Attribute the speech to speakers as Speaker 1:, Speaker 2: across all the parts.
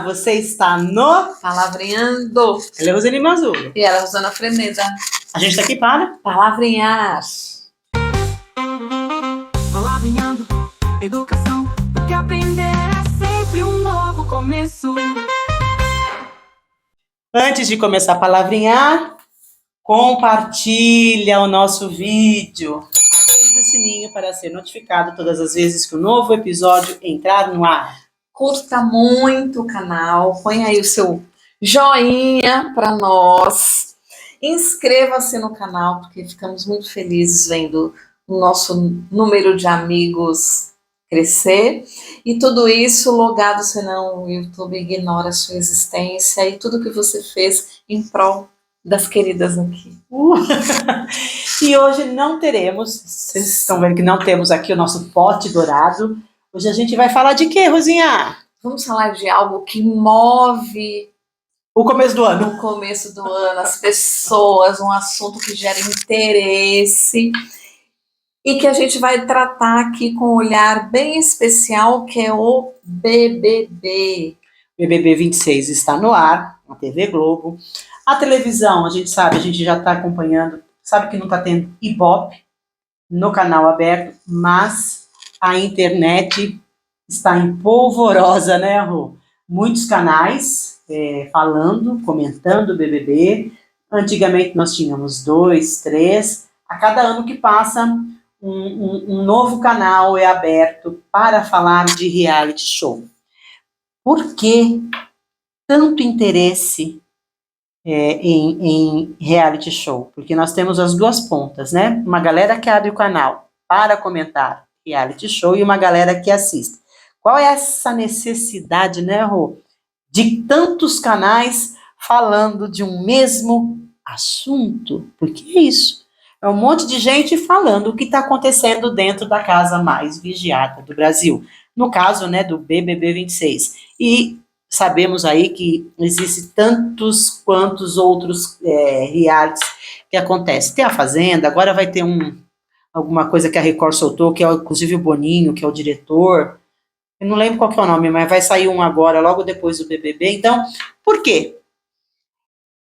Speaker 1: você está no
Speaker 2: Palavrinhando.
Speaker 1: Ela é Roseli Mazzulo.
Speaker 2: E ela, Rosana Freneza.
Speaker 1: A gente está aqui para
Speaker 2: Palavrinhar.
Speaker 3: Palavrinhando, educação, porque aprender é sempre um novo começo.
Speaker 1: Antes de começar a palavrinhar, compartilha o nosso vídeo. Ative o sininho para ser notificado todas as vezes que o novo episódio entrar no ar.
Speaker 2: Curta muito o canal, põe aí o seu joinha para nós. Inscreva-se no canal, porque ficamos muito felizes vendo o nosso número de amigos crescer. E tudo isso logado, senão o YouTube ignora a sua existência e tudo que você fez em prol das queridas aqui.
Speaker 1: E hoje não teremos, vocês estão vendo que não temos aqui o nosso pote dourado. Hoje a gente vai falar de quê, Rosinha?
Speaker 2: Vamos falar de algo que move
Speaker 1: O começo do ano.
Speaker 2: no começo do ano as pessoas, um assunto que gera interesse e que a gente vai tratar aqui com um olhar bem especial, que é o BBB.
Speaker 1: BBB 26 está no ar, na TV Globo. A televisão, a gente sabe, a gente já está acompanhando, sabe que não está tendo Ibope no canal aberto, mas a internet está em polvorosa, né, Rô? Muitos canais falando, comentando o BBB. Antigamente nós tínhamos 2, 3. A cada ano que passa, um novo canal é aberto para falar de reality show. Por que tanto interesse em reality show? Porque nós temos as duas pontas, né? Uma galera que abre o canal para comentar reality show e uma galera que assiste. Qual é essa necessidade, né, Rô, de tantos canais falando de um mesmo assunto? Porque é isso. É um monte de gente falando o que está acontecendo dentro da casa mais vigiada do Brasil. No caso, né, do BBB 26. E sabemos aí que existem tantos quantos outros realities que acontecem. Tem a Fazenda, agora vai ter alguma coisa que a Record soltou, que é inclusive o Boninho, que é o diretor. Eu não lembro qual que é o nome, mas vai sair um agora, logo depois do BBB. Então, por quê?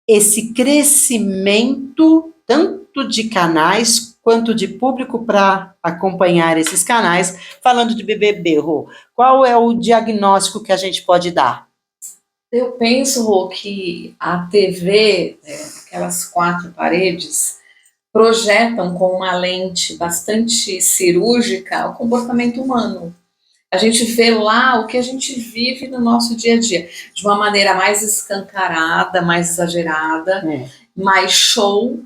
Speaker 1: Esse crescimento, tanto de canais, quanto de público para acompanhar esses canais, falando de BBB, Rô. Qual é o diagnóstico que a gente pode dar?
Speaker 2: Eu penso, Rô, que a TV, aquelas 4 paredes, projetam com uma lente bastante cirúrgica o comportamento humano. A gente vê lá o que a gente vive no nosso dia a dia, de uma maneira mais escancarada, mais exagerada, mais show,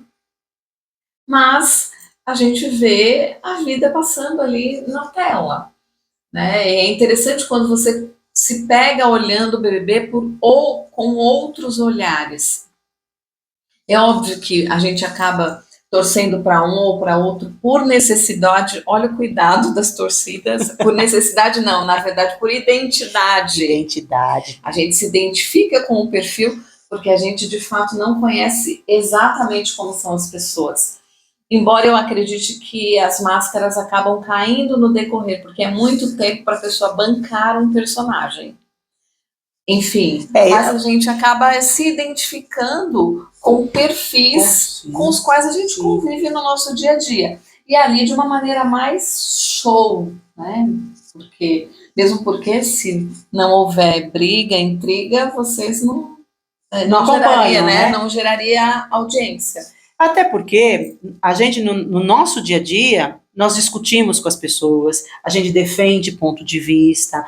Speaker 2: mas a gente vê a vida passando ali na tela, né? É interessante quando você se pega olhando o BBB com outros olhares. É óbvio que a gente acaba torcendo para um ou para outro por necessidade. Olha o cuidado das torcidas. Por necessidade não, na verdade por identidade.
Speaker 1: Identidade.
Speaker 2: A gente se identifica com o perfil porque a gente de fato não conhece exatamente como são as pessoas. Embora eu acredite que as máscaras acabam caindo no decorrer, porque é muito tempo para a pessoa bancar um personagem. Enfim, mas a gente acaba se identificando com perfis com os quais a gente convive no nosso dia a dia. E ali de uma maneira mais show, né? Mesmo porque se não houver briga, intriga, vocês não geraria, né? Não geraria audiência.
Speaker 1: Até porque a gente, no nosso dia a dia, nós discutimos com as pessoas, a gente defende ponto de vista.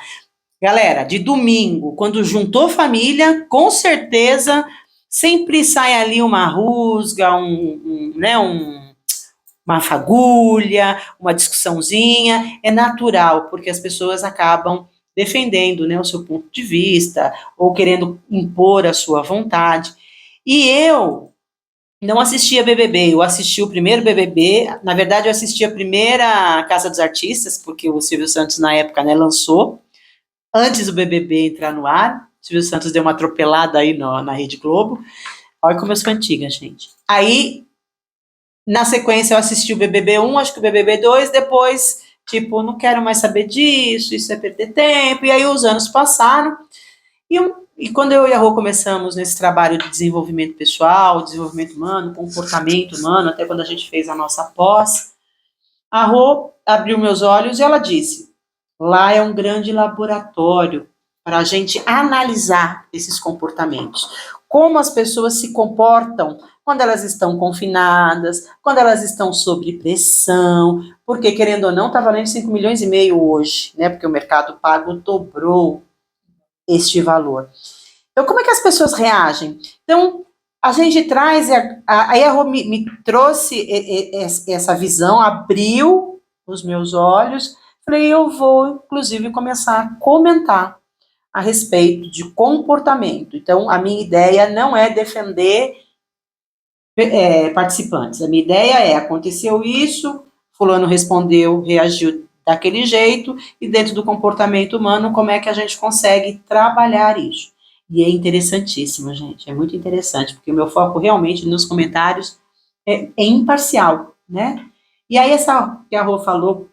Speaker 1: Galera, de domingo, quando juntou família, com certeza sempre sai ali uma rusga, uma fagulha, uma discussãozinha. É natural, porque as pessoas acabam defendendo, né, o seu ponto de vista ou querendo impor a sua vontade. E eu não assistia BBB, eu assisti o primeiro BBB, na verdade eu assisti a primeira Casa dos Artistas, porque o Silvio Santos na época, né, lançou, antes do BBB entrar no ar. O Silvio Santos deu uma atropelada aí na Rede Globo. Olha como eu sou antiga, gente. Aí, na sequência, eu assisti o BBB 1, acho que o BBB 2, depois, não quero mais saber disso, isso é perder tempo. E aí os anos passaram, e E quando eu e a Rô começamos nesse trabalho de desenvolvimento pessoal, desenvolvimento humano, comportamento humano, até quando a gente fez a nossa pós, a Rô abriu meus olhos e ela disse: lá é um grande laboratório para a gente analisar esses comportamentos. Como as pessoas se comportam quando elas estão confinadas, quando elas estão sob pressão, porque, querendo ou não, está valendo 5,5 milhões hoje, né? Porque o mercado pago dobrou este valor. Então, como é que as pessoas reagem? Então, a gente traz, aí a Rô me trouxe essa visão, abriu os meus olhos, falei, eu vou, inclusive, começar a comentar a respeito de comportamento. Então, a minha ideia não é defender participantes, a minha ideia é, aconteceu isso, fulano respondeu, reagiu daquele jeito, e dentro do comportamento humano, como é que a gente consegue trabalhar isso? E é interessantíssimo, gente, é muito interessante, porque o meu foco realmente nos comentários é imparcial, né? E aí essa que a Rô falou,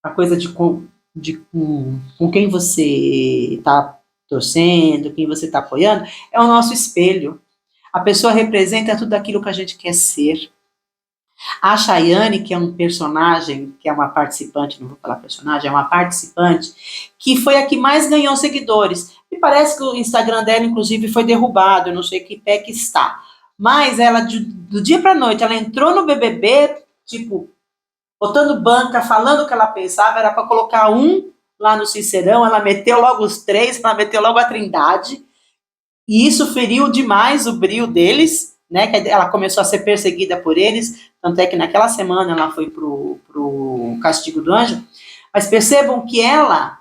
Speaker 1: a coisa de com quem você está torcendo, quem você está apoiando, é o nosso espelho. A pessoa representa tudo aquilo que a gente quer ser. A Chayane, que é um personagem, que é uma participante, não vou falar personagem, é uma participante, que foi a que mais ganhou seguidores. E parece que o Instagram dela, inclusive, foi derrubado, eu não sei que pé que está. Mas ela, do dia para a noite, ela entrou no BBB, tipo, botando banca, falando o que ela pensava, era para colocar um lá no Sincerão, ela meteu logo os 3, ela meteu logo a Trindade, e isso feriu demais o brio deles, né? Que ela começou a ser perseguida por eles, tanto é que naquela semana ela foi pro Castigo do Anjo. Mas percebam que ela,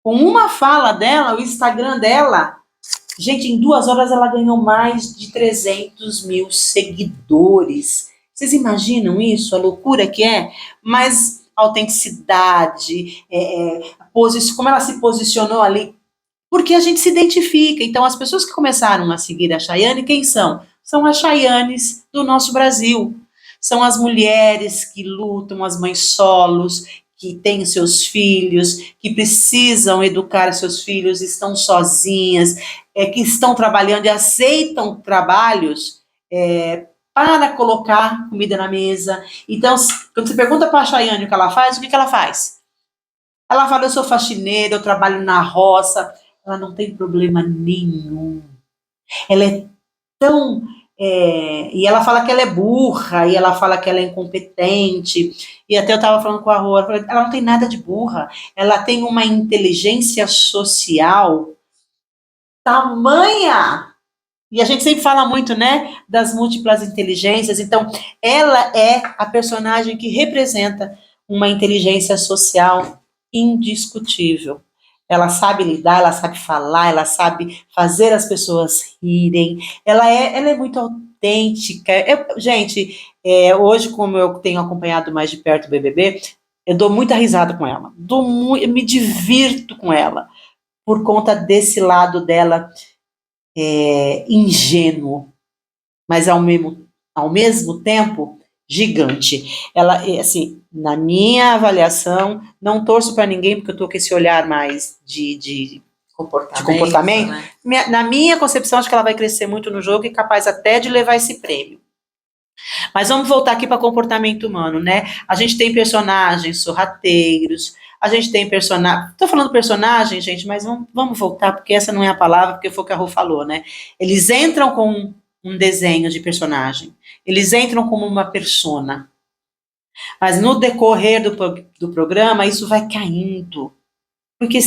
Speaker 1: com uma fala dela, o Instagram dela, gente, em 2 horas ela ganhou mais de 300 mil seguidores. Vocês imaginam isso, a loucura que é? Mas autenticidade, como ela se posicionou ali, porque a gente se identifica. Então, as pessoas que começaram a seguir a Chayane, quem são? São as Chayanes do nosso Brasil. São as mulheres que lutam, as mães solos, que têm seus filhos, que precisam educar seus filhos, estão sozinhas, que estão trabalhando e aceitam trabalhos para colocar comida na mesa. Então, quando você pergunta para a Chayane o que ela faz, o que ela faz? Ela fala, eu sou faxineira, eu trabalho na roça. Ela não tem problema nenhum. Ela é tão... e ela fala que ela é burra, e ela fala que ela é incompetente, e até eu estava falando com a Rô, ela não tem nada de burra, ela tem uma inteligência social tamanha, e a gente sempre fala muito, né, das múltiplas inteligências, então ela é a personagem que representa uma inteligência social indiscutível. Ela sabe lidar, ela sabe falar, ela sabe fazer as pessoas rirem, ela é muito autêntica. Gente, hoje, como eu tenho acompanhado mais de perto o BBB, eu dou muita risada com ela, eu me divirto com ela, por conta desse lado dela ingênuo, mas ao mesmo tempo gigante. Ela, assim, na minha avaliação, não torço para ninguém, porque eu estou com esse olhar mais de comportamento. Né? Na minha concepção, acho que ela vai crescer muito no jogo e capaz até de levar esse prêmio. Mas vamos voltar aqui para comportamento humano, né? A gente tem personagens sorrateiros, a gente tem personagem... Estou falando personagem, gente, mas vamos voltar, porque essa não é a palavra, porque foi o que a Rô falou, né? Eles entram com um desenho de personagem. Eles entram como uma persona. Mas no decorrer do programa, isso vai caindo. Porque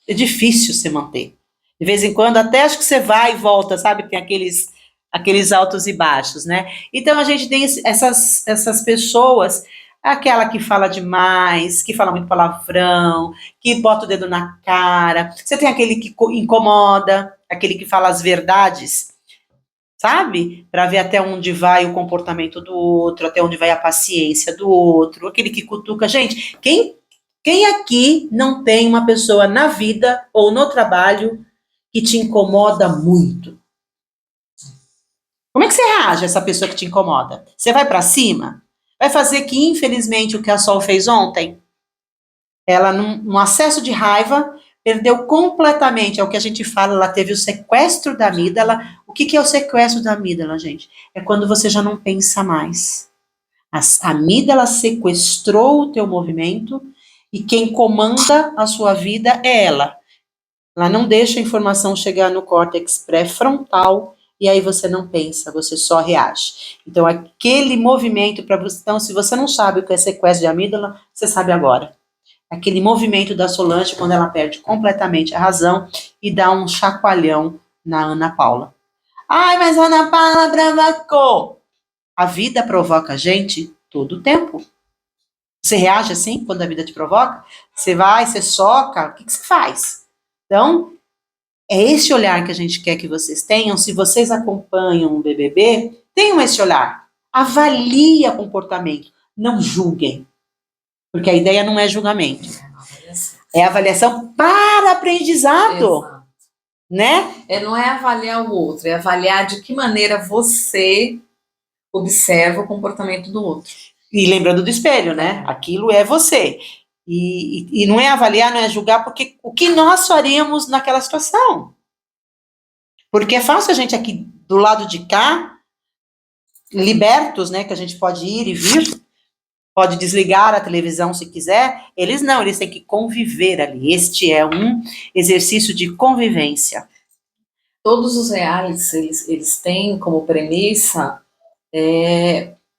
Speaker 1: é difícil você manter. De vez em quando, até acho que você vai e volta, sabe? Tem aqueles altos e baixos, né? Então, a gente tem essas pessoas, aquela que fala demais, que fala muito palavrão, que bota o dedo na cara. Você tem aquele que incomoda, aquele que fala as verdades, sabe? Para ver até onde vai o comportamento do outro, até onde vai a paciência do outro, aquele que cutuca. Gente, quem aqui não tem uma pessoa na vida ou no trabalho que te incomoda muito? Como é que você reage a essa pessoa que te incomoda? Você vai para cima? Vai fazer que, infelizmente, o que a Sol fez ontem? Ela, num acesso de raiva, perdeu completamente, é o que a gente fala, ela teve o sequestro da amígdala. O que é o sequestro da amígdala, gente? É quando você já não pensa mais. A amígdala sequestrou o teu movimento e quem comanda a sua vida é ela. Ela não deixa a informação chegar no córtex pré-frontal e aí você não pensa, você só reage. Então, aquele movimento para você. Então, se você não sabe o que é sequestro de amígdala, você sabe agora. Aquele movimento da Solange quando ela perde completamente a razão e dá um chacoalhão na Ana Paula. Ai, mas a Ana Paula provocou. A vida provoca a gente todo o tempo. Você reage assim quando a vida te provoca? Você vai, você soca, o que você faz? Então, é esse olhar que a gente quer que vocês tenham. Se vocês acompanham o BBB, tenham esse olhar. Avalie o comportamento. Não julguem. Porque a ideia não é julgamento. É avaliação para aprendizado.
Speaker 2: Exato.
Speaker 1: Né?
Speaker 2: Não é avaliar o outro, é avaliar de que maneira você observa o comportamento do outro.
Speaker 1: E lembrando do espelho, né? Aquilo é você. E não é avaliar, não é julgar, porque o que nós faríamos naquela situação? Porque é fácil a gente aqui do lado de cá, libertos, né? Que a gente pode ir e vir, pode desligar a televisão se quiser. Eles não, eles têm que conviver ali. Este é um exercício de convivência.
Speaker 2: Todos os realities, eles têm como premissa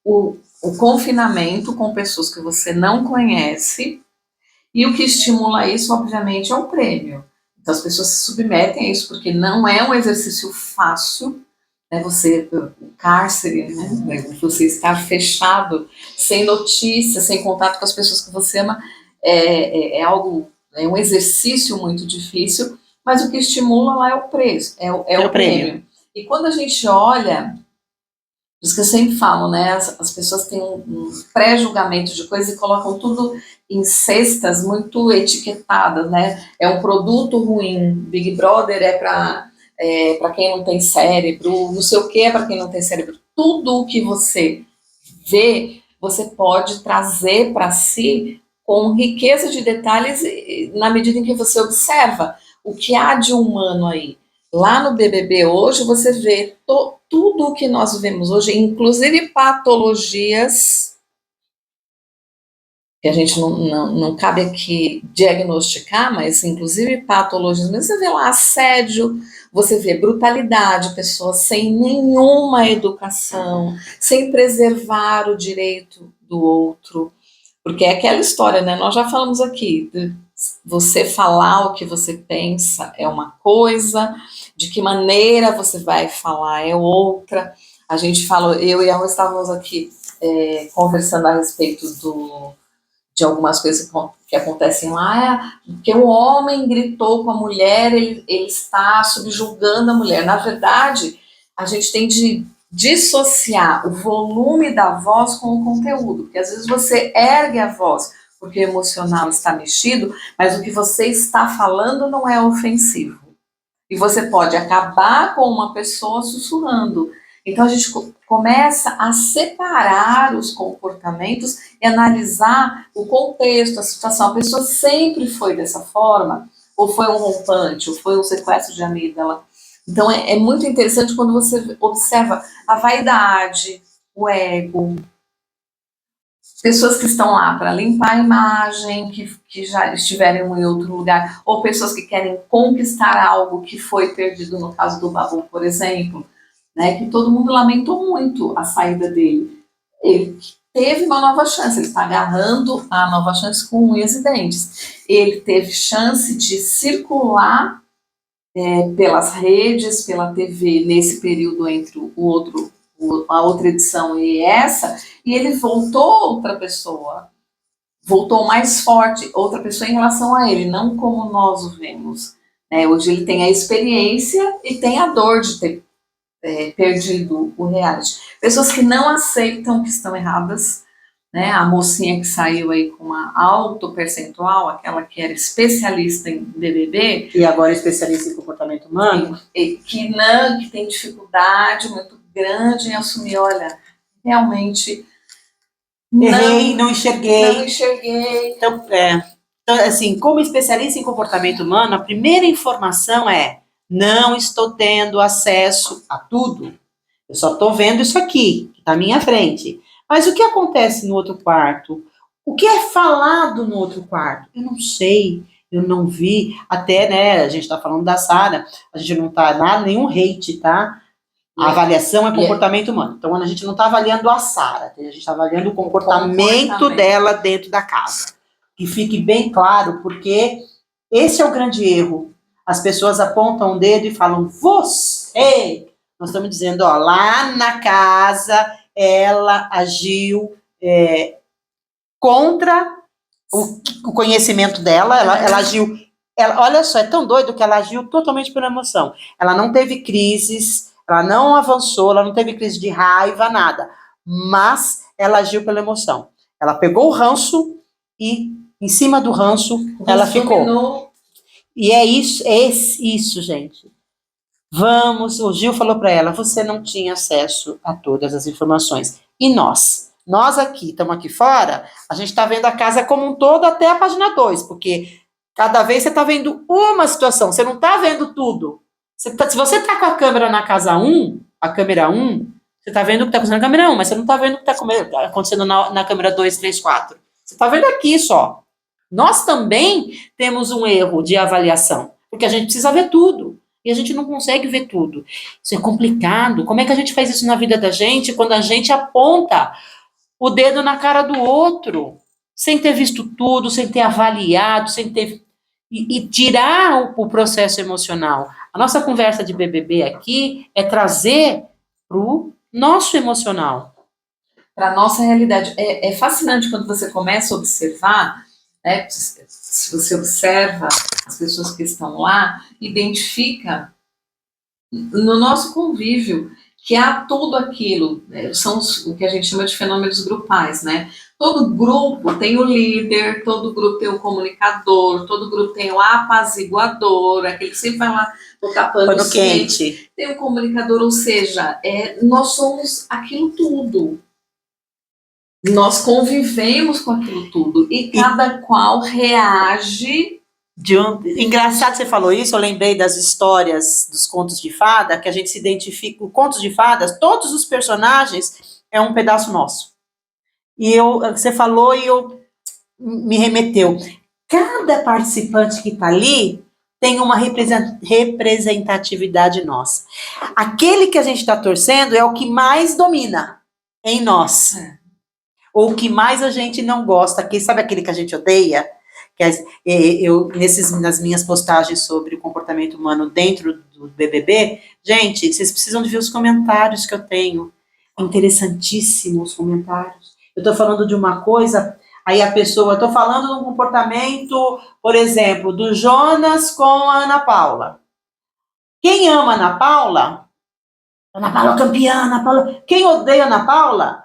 Speaker 2: o confinamento com pessoas que você não conhece, e o que estimula isso, obviamente, é o prêmio. Então as pessoas se submetem a isso, porque não é um exercício fácil, né? Você, o cárcere, né? Você estar fechado, sem notícia, sem contato com as pessoas que você ama, é um exercício muito difícil, mas o que estimula lá é o preço, é o prêmio. E quando a gente olha, isso que eu sempre falo, né? As pessoas têm um pré-julgamento de coisas e colocam tudo em cestas muito etiquetadas, né? É um produto ruim, Big Brother é para quem não tem cérebro, não sei o que é para quem não tem cérebro. Tudo o que você vê, você pode trazer para si com riqueza de detalhes na medida em que você observa o que há de humano aí. Lá no BBB hoje, você vê tudo o que nós vemos hoje, inclusive patologias, que a gente não cabe aqui diagnosticar, mas inclusive patologias, mas você vê lá assédio, você vê brutalidade, pessoas sem nenhuma educação, sem preservar o direito do outro, porque é aquela história, né? Nós já falamos aqui, você falar o que você pensa é uma coisa, de que maneira você vai falar é outra. A gente falou, eu e a Rô estávamos aqui conversando a respeito de algumas coisas que acontecem lá, porque o homem gritou com a mulher, ele está subjugando a mulher. Na verdade, a gente tem de dissociar o volume da voz com o conteúdo, porque às vezes você ergue a voz porque o emocional está mexido, mas o que você está falando não é ofensivo. E você pode acabar com uma pessoa sussurrando. Então a gente começa a separar os comportamentos e analisar o contexto, a situação. A pessoa sempre foi dessa forma, ou foi um rompante, ou foi um sequestro de amígdala. Então é muito interessante quando você observa a vaidade, o ego, pessoas que estão lá para limpar a imagem, que já estiveram em outro lugar, ou pessoas que querem conquistar algo que foi perdido, no caso do Babu, por exemplo, né, que todo mundo lamentou muito a saída dele. Ele teve uma nova chance, ele está agarrando a nova chance com unhas e dentes. Ele teve chance de circular pelas redes, pela TV, nesse período entre a outra edição e essa, e ele voltou outra pessoa, voltou mais forte, outra pessoa em relação a ele, não como nós o vemos. Hoje ele tem a experiência e tem a dor de ter perdido o reality. Pessoas que não aceitam que estão erradas, né? A mocinha que saiu aí com uma alto percentual, aquela que era especialista em BBB.
Speaker 1: E agora é especialista em comportamento humano.
Speaker 2: Que tem dificuldade muito grande em assumir, olha, realmente
Speaker 1: errei, não enxerguei.
Speaker 2: Não enxerguei.
Speaker 1: Então, Então, assim, como especialista em comportamento humano, a primeira informação é: não estou tendo acesso a tudo. Eu só estou vendo isso aqui, que está à minha frente. Mas o que acontece no outro quarto? O que é falado no outro quarto? Eu não sei, eu não vi. Até, né, a gente está falando da Sara, a gente não está nada, nenhum hate, tá? A avaliação é comportamento humano. Então, a gente não está avaliando a Sara, a gente está avaliando o comportamento dela dentro da casa. Que fique bem claro, porque esse é o grande erro. As pessoas apontam o dedo e falam, você! Nós estamos dizendo, ó, lá na casa, ela agiu contra o conhecimento dela, ela agiu... olha só, é tão doido que ela agiu totalmente pela emoção. Ela não teve crises, ela não avançou, ela não teve crise de raiva, nada. Mas ela agiu pela emoção. Ela pegou o ranço e, em cima do ranço, ela ficou. Dominou. E é isso, gente. O Gil falou para ela, você não tinha acesso a todas as informações. E nós aqui, estamos aqui fora, a gente está vendo a casa como um todo até a página 2, porque cada vez você está vendo uma situação, você não está vendo tudo. Se você está com a câmera na casa 1, a câmera 1, você está vendo o que está acontecendo na câmera 1, mas você não está vendo o que está acontecendo na câmera 2, 3, 4. Você está vendo aqui só. Nós também temos um erro de avaliação, porque a gente precisa ver tudo. E a gente não consegue ver tudo. Isso é complicado. Como é que a gente faz isso na vida da gente quando a gente aponta o dedo na cara do outro, sem ter visto tudo, sem ter avaliado, sem ter... E tirar o processo emocional. A nossa conversa de BBB aqui é trazer para o nosso emocional.
Speaker 2: Para a nossa realidade. É fascinante quando você começa a observar, né? Se você observa as pessoas que estão lá, identifica no nosso convívio que há tudo aquilo, né? São o que a gente chama de fenômenos grupais, né? Todo grupo tem o líder, todo grupo tem o comunicador, todo grupo tem o apaziguador, aquele que sempre vai lá botar pano quente. Tem o comunicador, ou seja, nós somos aquilo tudo. Nós convivemos com aquilo tudo e cada qual reage.
Speaker 1: Engraçado você falou isso, eu lembrei das histórias dos contos de fada, que a gente se identifica, os contos de fadas, todos os personagens é um pedaço nosso. E você falou e me remeteu. Cada participante que está ali tem uma representatividade nossa. Aquele que a gente está torcendo é o que mais domina em nós. Ou o que mais a gente não gosta. Sabe aquele que a gente odeia? Nas minhas postagens sobre o comportamento humano dentro do BBB, gente, vocês precisam de ver os comentários que eu tenho. Interessantíssimos comentários. Eu estou falando de uma coisa, aí a pessoa, eu estou falando de um comportamento, por exemplo, do Jonas com a Ana Paula. Quem ama a Ana Paula campeã, Ana Paula. Quem odeia a Ana Paula,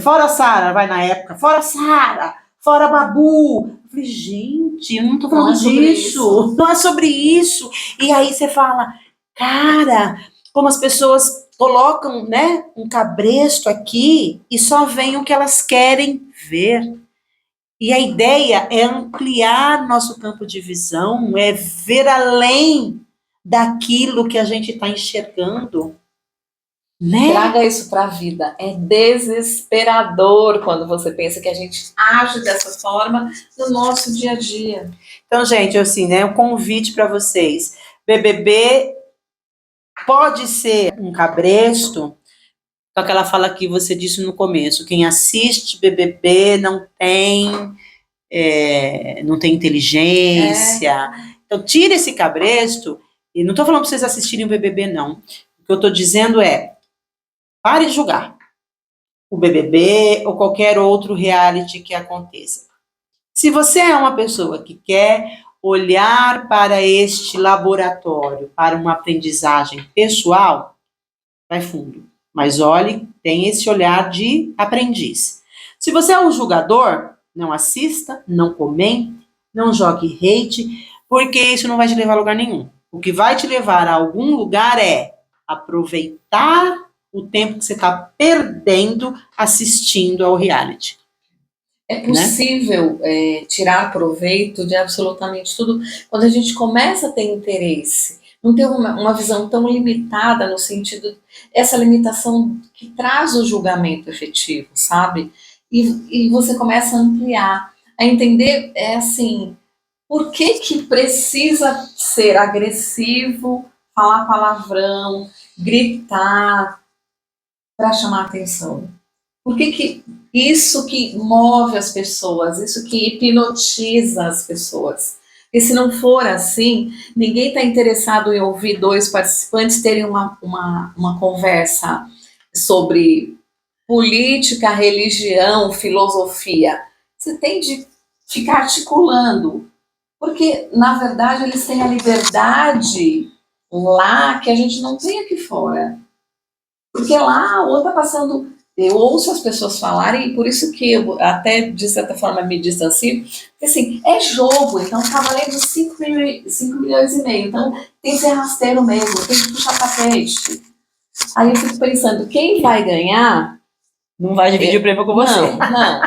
Speaker 1: fora a Sara, vai na época, fora Sara, fora Babu. Eu falei, gente, eu não tô falando disso, não é sobre isso. E aí você fala, cara, como as pessoas colocam, né, um cabresto aqui e só veem o que elas querem ver. E a ideia é ampliar nosso campo de visão, é ver além daquilo que a gente está enxergando. Né?
Speaker 2: Traga isso para a vida. É desesperador quando você pensa que a gente age dessa forma no nosso dia a dia.
Speaker 1: Então, gente, assim, né, um convite para vocês. BBB pode ser um cabresto, com aquela fala que você disse no começo, quem assiste BBB não tem inteligência. Então, tira esse cabresto, e não estou falando para vocês assistirem o BBB, não. O que eu estou dizendo é, pare de julgar o BBB ou qualquer outro reality que aconteça. Se você é uma pessoa que quer olhar para este laboratório, para uma aprendizagem pessoal, vai fundo. Mas olhe, tem esse olhar de aprendiz. Se você é um julgador, não assista, não comente, não jogue hate, porque isso não vai te levar a lugar nenhum. O que vai te levar a algum lugar é aproveitar o tempo que você está perdendo assistindo ao reality.
Speaker 2: É possível tirar proveito de absolutamente tudo quando a gente começa a ter interesse. Não ter uma visão tão limitada no sentido, essa limitação que traz o julgamento efetivo, sabe? E você começa a ampliar, a entender, assim, por que precisa ser agressivo, falar palavrão, gritar para chamar atenção? Por que isso que move as pessoas, isso que hipnotiza as pessoas? E se não for assim, ninguém está interessado em ouvir dois participantes terem uma conversa sobre política, religião, filosofia. Você tem de ficar articulando, porque, na verdade, eles têm a liberdade lá que a gente não tem aqui fora. Porque lá o outro está passando. Eu ouço as pessoas falarem, e por isso que eu até, de certa forma, me distancio, porque assim, é jogo, então tá valendo 5 milhões e meio, então tem que ser rasteiro mesmo, tem que puxar tapete. Aí eu fico pensando, quem vai ganhar...
Speaker 1: Não vai dividir o prêmio com você.
Speaker 2: Não.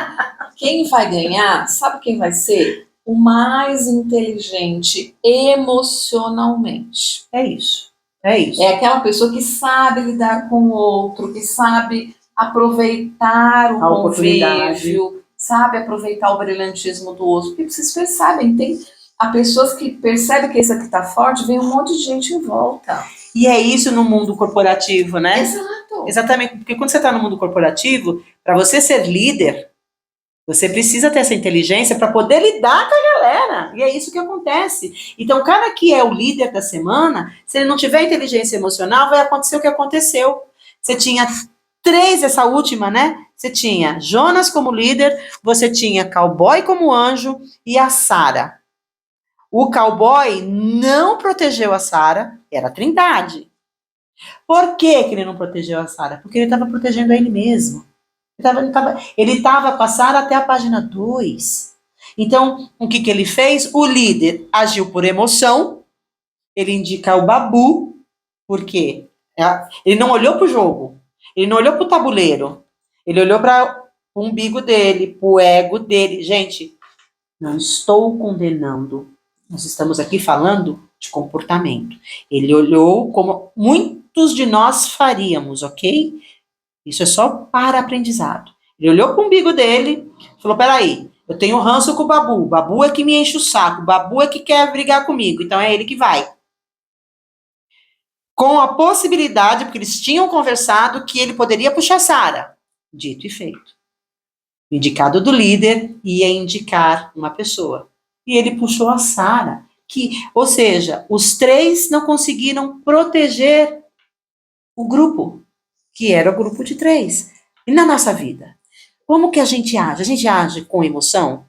Speaker 2: Quem vai ganhar, sabe quem vai ser? O mais inteligente emocionalmente.
Speaker 1: É isso. É isso.
Speaker 2: É aquela pessoa que sabe lidar com o outro, que sabe aproveitar o convívio, sabe aproveitar o brilhantismo do outro. Porque vocês percebem, há pessoas que percebem que esse aqui está forte, vem um monte de gente em volta.
Speaker 1: E é isso no mundo corporativo, né?
Speaker 2: Exato.
Speaker 1: Exatamente, porque quando você está no mundo corporativo, para você ser líder, você precisa ter essa inteligência para poder lidar com a galera. E é isso que acontece. Então, o cara que é o líder da semana, se ele não tiver inteligência emocional, vai acontecer o que aconteceu. Você tinha 3, essa última, né? Você tinha Jonas como líder, você tinha Cowboy como anjo e a Sara. O Cowboy não protegeu a Sara, era a Trindade. Por que ele não protegeu a Sara? Porque ele estava protegendo a ele mesmo. Ele estava com a Sara até a página 2. Então, o que ele fez? O líder agiu por emoção, ele indica o Babu, porque ele não olhou para o jogo, ele não olhou para o tabuleiro, ele olhou para o umbigo dele, para o ego dele. Gente, não estou condenando, nós estamos aqui falando de comportamento. Ele olhou como muitos de nós faríamos, ok? Isso é só para aprendizado. Ele olhou para o umbigo dele, falou, peraí, eu tenho ranço com o Babu é que me enche o saco, o Babu é que quer brigar comigo, então é ele que vai. Com a possibilidade, porque eles tinham conversado, que ele poderia puxar Sara. Dito e feito. O indicado do líder ia indicar uma pessoa. E ele puxou a Sara. Ou seja, os 3 não conseguiram proteger o grupo, que era o grupo de 3. E na nossa vida? Como que a gente age? A gente age com emoção?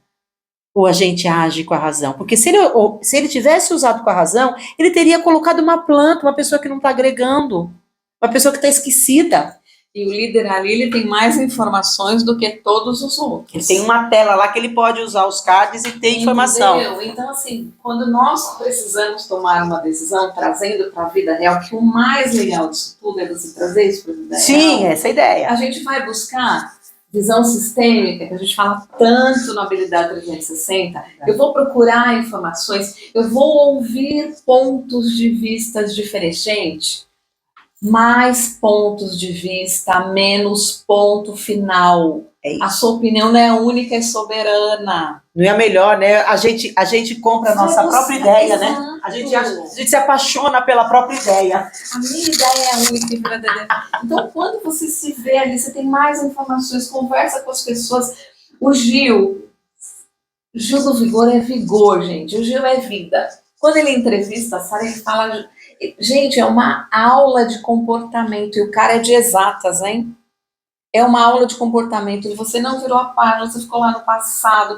Speaker 1: Ou a gente age com a razão? Porque se ele tivesse usado com a razão, ele teria colocado uma planta, uma pessoa que não está agregando, uma pessoa que está esquecida.
Speaker 2: E o líder ali, ele tem mais informações do que todos os outros.
Speaker 1: Ele tem uma tela lá que ele pode usar os cards e ter informação.
Speaker 2: Então, assim, quando nós precisamos tomar uma decisão, trazendo para a vida real, que o mais legal disso tudo é você trazer isso para a vida real.
Speaker 1: Sim, essa é a ideia.
Speaker 2: A gente vai buscar visão sistêmica, que a gente fala tanto na habilidade 360, eu vou procurar informações, eu vou ouvir pontos de vista diferentes. Gente, mais pontos de vista, menos ponto final. A sua opinião não é única, é soberana.
Speaker 1: Não é a melhor, né? A gente compra a nossa própria ideia, né? A gente se apaixona pela própria ideia.
Speaker 2: A minha ideia é única e verdadeira. Então, quando você se vê ali, você tem mais informações, conversa com as pessoas. O Gil do Vigor é vigor, gente. O Gil é vida. Quando ele entrevista a Sara, ele fala... Gente, é uma aula de comportamento. E o cara é de exatas, hein? É uma aula de comportamento. E você não virou a página, você ficou lá no passado.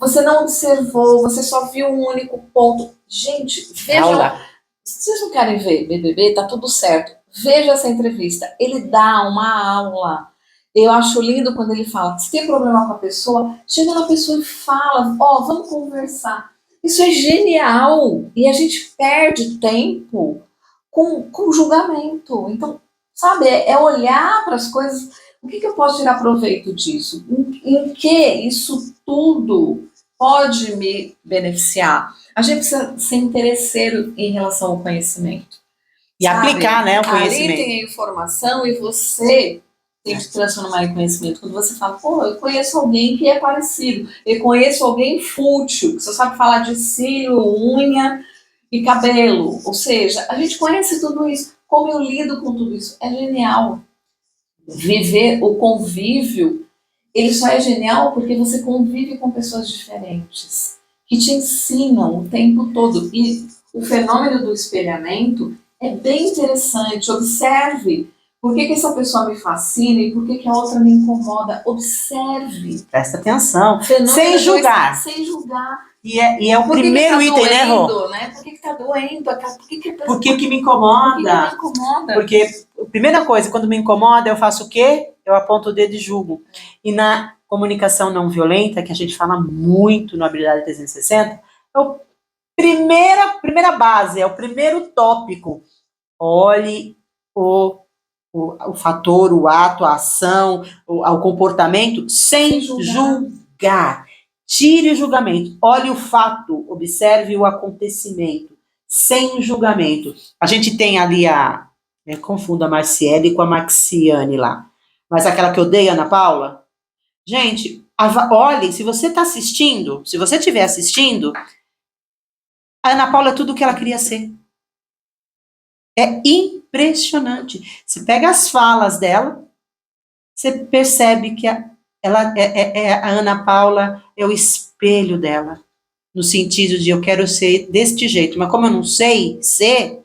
Speaker 2: Você não observou, você só viu um único ponto. Gente, veja...
Speaker 1: Aula.
Speaker 2: Se vocês não querem ver BBB, tá tudo certo. Veja essa entrevista. Ele dá uma aula. Eu acho lindo quando ele fala, se tem problema com a pessoa, chega na pessoa e fala, vamos conversar. Isso é genial. E a gente perde tempo com julgamento. Então, sabe, é olhar para as coisas O que eu posso tirar proveito disso? Em que isso tudo pode me beneficiar? A gente precisa ser interesseiro em relação ao conhecimento.
Speaker 1: E aplicar, né, o conhecimento.
Speaker 2: Ali tem a informação e você tem que transformar em conhecimento. Quando você fala, pô, eu conheço alguém que é parecido, eu conheço alguém fútil, que só sabe falar de cílio, unha e cabelo. Ou seja, a gente conhece tudo isso. Como eu lido com tudo isso? É genial. Viver o convívio, ele só é genial porque você convive com pessoas diferentes, que te ensinam o tempo todo. E o fenômeno do espelhamento é bem interessante. Observe por que essa pessoa me fascina e por que a outra me incomoda. Observe.
Speaker 1: Presta atenção.
Speaker 2: Fenômeno
Speaker 1: Sem julgar.
Speaker 2: Sem julgar.
Speaker 1: E é o
Speaker 2: Por que
Speaker 1: primeiro
Speaker 2: tá
Speaker 1: item, né, Rô?
Speaker 2: doendo, né? Por que tá doendo?
Speaker 1: Por que me incomoda?
Speaker 2: Por que me incomoda?
Speaker 1: Porque a primeira coisa, quando me incomoda, eu faço o quê? Eu aponto o dedo e julgo. E na comunicação não violenta, que a gente fala muito no Habilidade 360, é a primeira base, é o primeiro tópico. Olhe o fator, o ato, a ação, o comportamento, sem julgar. Tire o julgamento. Olhe o fato, observe o acontecimento, sem julgamento. A gente tem ali confundo a Marciele com a Maxiane lá, mas aquela que odeia a Ana Paula. Gente, olhe, se você está assistindo, se você estiver assistindo, a Ana Paula é tudo o que ela queria ser. É impressionante. Você pega as falas dela, você percebe que a Ana Paula é o espelho dela, no sentido de eu quero ser deste jeito, mas como eu não sei ser,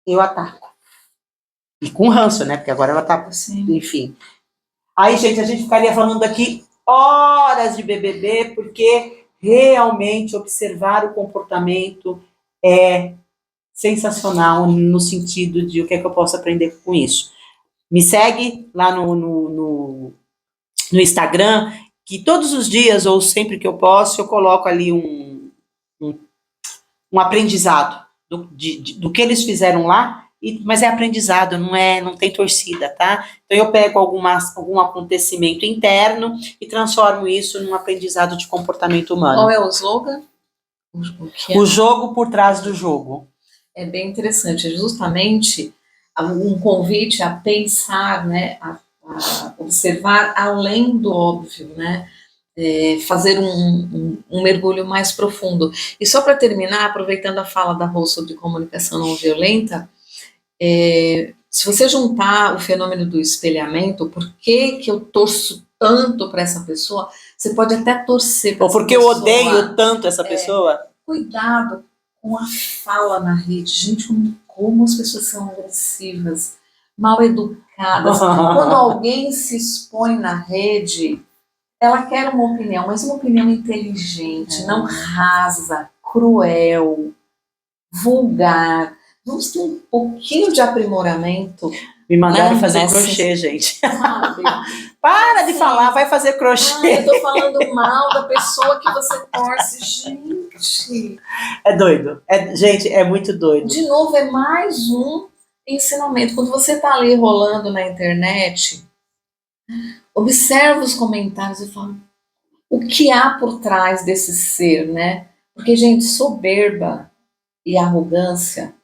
Speaker 1: eu ataco. E com ranço, né? Porque agora ela tá,
Speaker 2: assim.
Speaker 1: Enfim. Aí, gente, a gente ficaria falando aqui horas de BBB, porque realmente observar o comportamento é sensacional no sentido de o que é que eu posso aprender com isso. Me segue lá no Instagram, que todos os dias, ou sempre que eu posso, eu coloco ali um aprendizado do que eles fizeram lá, mas é aprendizado, não tem torcida, tá? Então eu pego algum acontecimento interno e transformo isso num aprendizado de comportamento humano.
Speaker 2: Qual é o slogan?
Speaker 1: O jogo por trás do jogo.
Speaker 2: É bem interessante, é justamente um convite a pensar, né, a observar além do óbvio, né, fazer um mergulho mais profundo. E só para terminar, aproveitando a fala da Rô sobre comunicação não violenta, se você juntar o fenômeno do espelhamento, por que eu torço tanto para essa pessoa, você pode até torcer para essa pessoa. Ou porque
Speaker 1: eu odeio tanto essa pessoa.
Speaker 2: Cuidado com a fala na rede. Gente, como as pessoas são agressivas, mal educadas. Quando alguém se expõe na rede, ela quer uma opinião, mas uma opinião inteligente, não rasa, cruel, vulgar. Vamos ter um pouquinho de aprimoramento.
Speaker 1: Me mandaram fazer crochê, gente.
Speaker 2: Sabe?
Speaker 1: Para de falar, vai fazer crochê.
Speaker 2: Eu tô falando mal da pessoa que você torce, gente.
Speaker 1: É doido. Gente, é muito doido.
Speaker 2: De novo, é mais um ensinamento. Quando você tá ali rolando na internet, observa os comentários e fala o que há por trás desse ser, né? Porque, gente, soberba e arrogância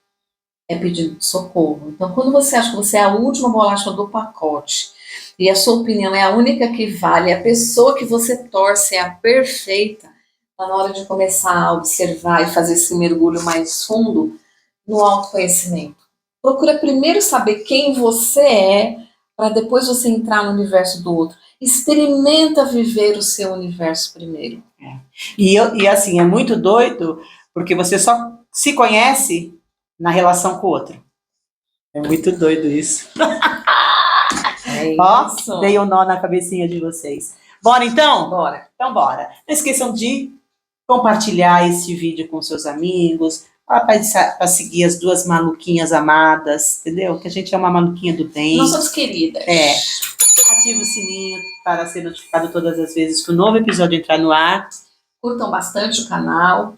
Speaker 2: é pedido de socorro. Então, quando você acha que você é a última bolacha do pacote e a sua opinião é a única que vale, a pessoa que você torce é a perfeita, tá na hora de começar a observar e fazer esse mergulho mais fundo no autoconhecimento. Procura primeiro saber quem você é, para depois você entrar no universo do outro. Experimenta viver o seu universo primeiro.
Speaker 1: E assim, é muito doido, porque você só se conhece na relação com o outro. É muito doido isso. Ó, dei um nó na cabecinha de vocês. Bora então?
Speaker 2: Bora.
Speaker 1: Então bora. Não esqueçam de compartilhar esse vídeo com seus amigos, para seguir as duas maluquinhas amadas, entendeu? Que a gente é uma maluquinha do bem.
Speaker 2: Nós somos queridas.
Speaker 1: Ative o sininho para ser notificado todas as vezes que o novo episódio entrar no ar.
Speaker 2: Curtam bastante o canal.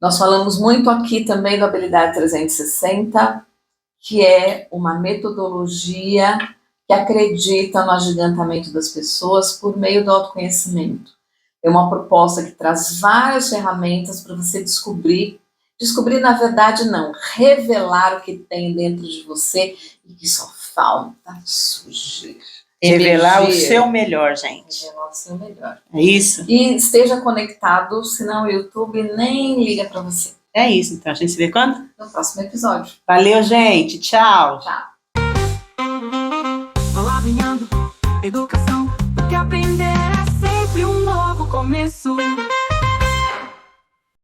Speaker 2: Nós falamos muito aqui também do Habilidade 360, que é uma metodologia que acredita no agigantamento das pessoas por meio do autoconhecimento. É uma proposta que traz várias ferramentas para você descobrir, na verdade não, revelar o que tem dentro de você e que só falta surgir.
Speaker 1: Revelar o
Speaker 2: Emergir.
Speaker 1: seu melhor, gente.
Speaker 2: Revelar o seu melhor.
Speaker 1: É isso?
Speaker 2: E esteja conectado, senão o YouTube nem liga para você.
Speaker 1: É isso. Então, a gente se vê quando?
Speaker 2: No próximo episódio.
Speaker 1: Valeu, gente. Tchau.
Speaker 2: Tchau.
Speaker 3: Palavrinhando, educação, porque aprender é sempre um novo começo.